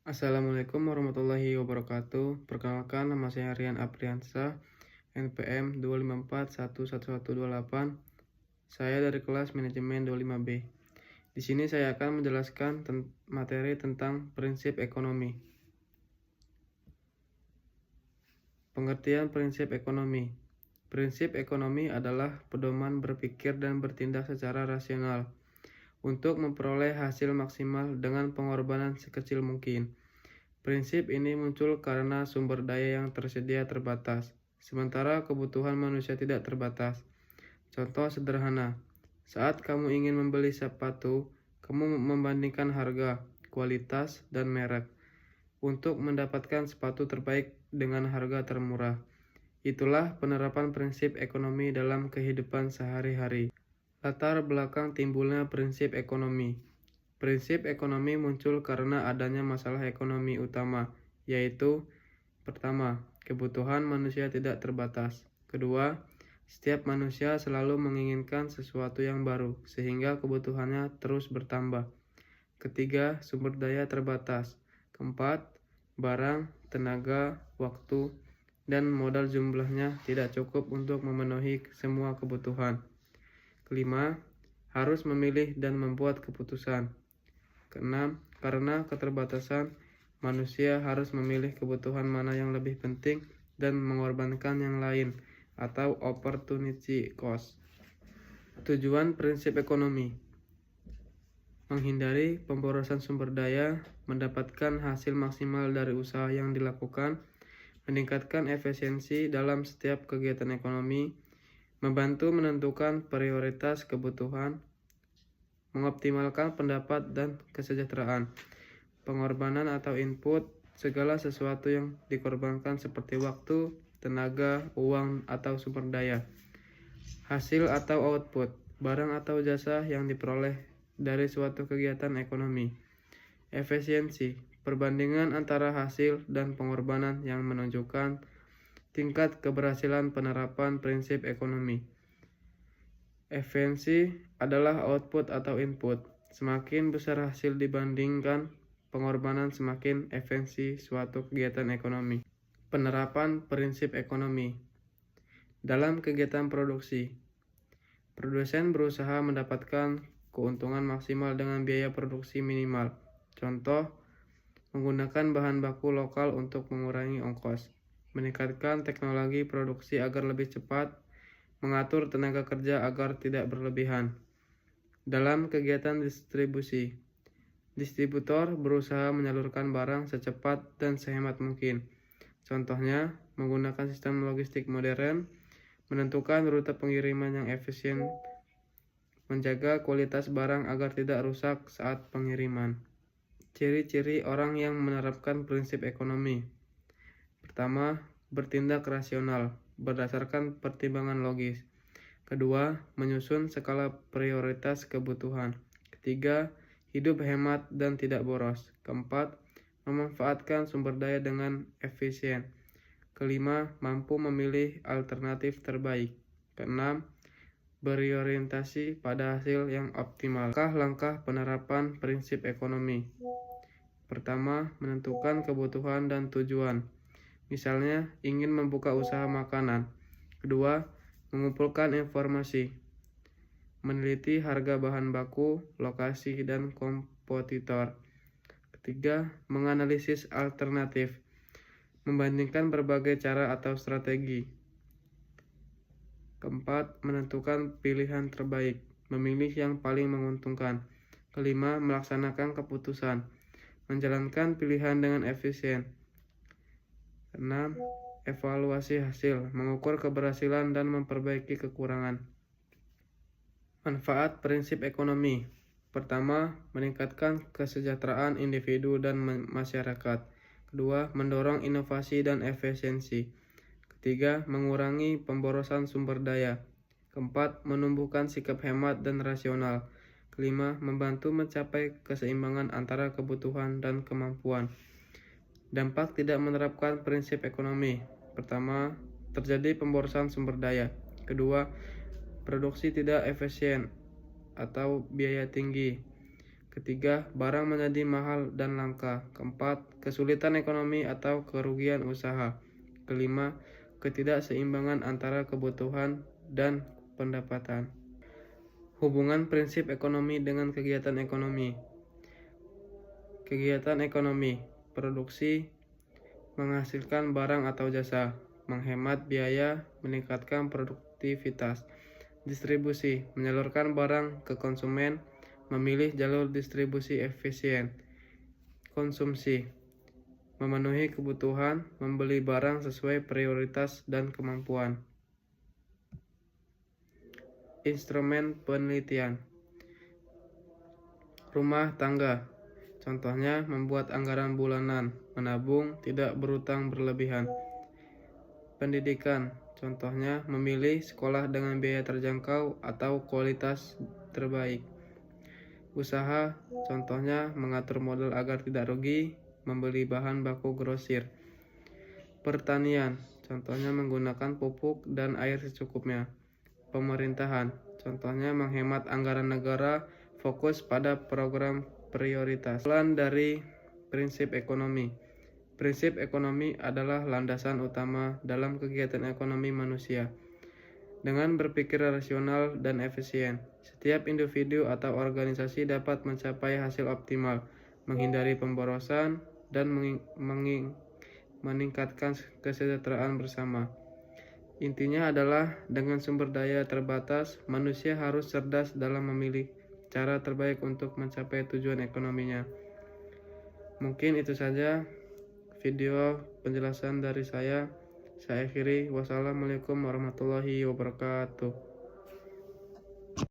Assalamualaikum warahmatullahi wabarakatuh. Perkenalkan, nama saya Rian Apriansa, NPM 254111128. Saya dari kelas manajemen 25B. Di sini saya akan menjelaskan materi tentang prinsip ekonomi. Pengertian prinsip ekonomi. Prinsip ekonomi adalah pedoman berpikir dan bertindak secara rasional untuk memperoleh hasil maksimal dengan pengorbanan sekecil mungkin. Prinsip ini muncul karena sumber daya yang tersedia terbatas, sementara kebutuhan manusia tidak terbatas. Contoh sederhana, saat kamu ingin membeli sepatu, kamu membandingkan harga, kualitas, dan merek untuk mendapatkan sepatu terbaik dengan harga termurah. Itulah penerapan prinsip ekonomi dalam kehidupan sehari-hari. Latar belakang timbulnya prinsip ekonomi. Prinsip ekonomi muncul karena adanya masalah ekonomi utama, yaitu pertama, kebutuhan manusia tidak terbatas. Kedua, setiap manusia selalu menginginkan sesuatu yang baru, sehingga kebutuhannya terus bertambah. Ketiga, sumber daya terbatas. Keempat, barang, tenaga, waktu, dan modal jumlahnya tidak cukup untuk memenuhi semua kebutuhan. Kelima, harus memilih dan membuat keputusan. Keenam, karena keterbatasan, manusia harus memilih kebutuhan mana yang lebih penting dan mengorbankan yang lain, atau opportunity cost. Tujuan prinsip ekonomi: menghindari pemborosan sumber daya, mendapatkan hasil maksimal dari usaha yang dilakukan, meningkatkan efisiensi dalam setiap kegiatan ekonomi, membantu menentukan prioritas kebutuhan, mengoptimalkan pendapat dan kesejahteraan. Pengorbanan atau input, segala sesuatu yang dikorbankan seperti waktu, tenaga, uang, atau sumber daya. Hasil atau output, barang atau jasa yang diperoleh dari suatu kegiatan ekonomi. Efisiensi, perbandingan antara hasil dan pengorbanan yang menunjukkan tingkat keberhasilan penerapan prinsip ekonomi. Efisiensi adalah output atau input. Semakin besar hasil dibandingkan pengorbanan, semakin efisiensi suatu kegiatan ekonomi. Penerapan prinsip ekonomi dalam kegiatan produksi. Produsen berusaha mendapatkan keuntungan maksimal dengan biaya produksi minimal. Contoh, menggunakan bahan baku lokal untuk mengurangi ongkos, meningkatkan teknologi produksi agar lebih cepat, mengatur tenaga kerja agar tidak berlebihan. Dalam kegiatan distribusi, distributor berusaha menyalurkan barang secepat dan sehemat mungkin. Contohnya, menggunakan sistem logistik modern, menentukan rute pengiriman yang efisien, menjaga kualitas barang agar tidak rusak saat pengiriman. Ciri-ciri orang yang menerapkan prinsip ekonomi. Pertama, bertindak rasional berdasarkan pertimbangan logis. Kedua, menyusun skala prioritas kebutuhan. Ketiga, hidup hemat dan tidak boros. Keempat, memanfaatkan sumber daya dengan efisien. Kelima, mampu memilih alternatif terbaik. Keenam, berorientasi pada hasil yang optimal. Langkah-langkah penerapan prinsip ekonomi. Pertama, menentukan kebutuhan dan tujuan. Misalnya, ingin membuka usaha makanan. Kedua, mengumpulkan informasi. Meneliti harga bahan baku, lokasi, dan kompetitor. Ketiga, menganalisis alternatif. Membandingkan berbagai cara atau strategi. Keempat, menentukan pilihan terbaik. Memilih yang paling menguntungkan. Kelima, melaksanakan keputusan. Menjalankan pilihan dengan efisien. Keenam, evaluasi hasil, mengukur keberhasilan dan memperbaiki kekurangan. Manfaat prinsip ekonomi. Pertama, meningkatkan kesejahteraan individu dan masyarakat. Kedua, mendorong inovasi dan efisiensi. Ketiga, mengurangi pemborosan sumber daya. Keempat, menumbuhkan sikap hemat dan rasional. Kelima, membantu mencapai keseimbangan antara kebutuhan dan kemampuan. Dampak tidak menerapkan prinsip ekonomi. Pertama, terjadi pemborosan sumber daya. Kedua, produksi tidak efisien atau biaya tinggi. Ketiga, barang menjadi mahal dan langka. Keempat, kesulitan ekonomi atau kerugian usaha. Kelima, ketidakseimbangan antara kebutuhan dan pendapatan. Hubungan prinsip ekonomi dengan kegiatan ekonomi. Kegiatan ekonomi, produksi, menghasilkan barang atau jasa, menghemat biaya, meningkatkan produktivitas. Distribusi, menyalurkan barang ke konsumen, memilih jalur distribusi efisien. Konsumsi, memenuhi kebutuhan, membeli barang sesuai prioritas dan kemampuan. Instrumen penelitian. Rumah tangga, contohnya membuat anggaran bulanan, menabung, tidak berutang berlebihan. Pendidikan, contohnya memilih sekolah dengan biaya terjangkau atau kualitas terbaik. Usaha, contohnya mengatur modal agar tidak rugi, membeli bahan baku grosir. Pertanian, contohnya menggunakan pupuk dan air secukupnya. Pemerintahan, contohnya menghemat anggaran negara, fokus pada program prioritas. Plan dari prinsip ekonomi. Prinsip ekonomi adalah landasan utama dalam kegiatan ekonomi manusia. Dengan berpikir rasional dan efisien, setiap individu atau organisasi dapat mencapai hasil optimal, menghindari pemborosan, dan meningkatkan kesejahteraan bersama. Intinya adalah dengan sumber daya terbatas, manusia harus cerdas dalam memilih cara terbaik untuk mencapai tujuan ekonominya. Mungkin itu saja video penjelasan dari saya. Saya akhiri. Wassalamualaikum warahmatullahi wabarakatuh.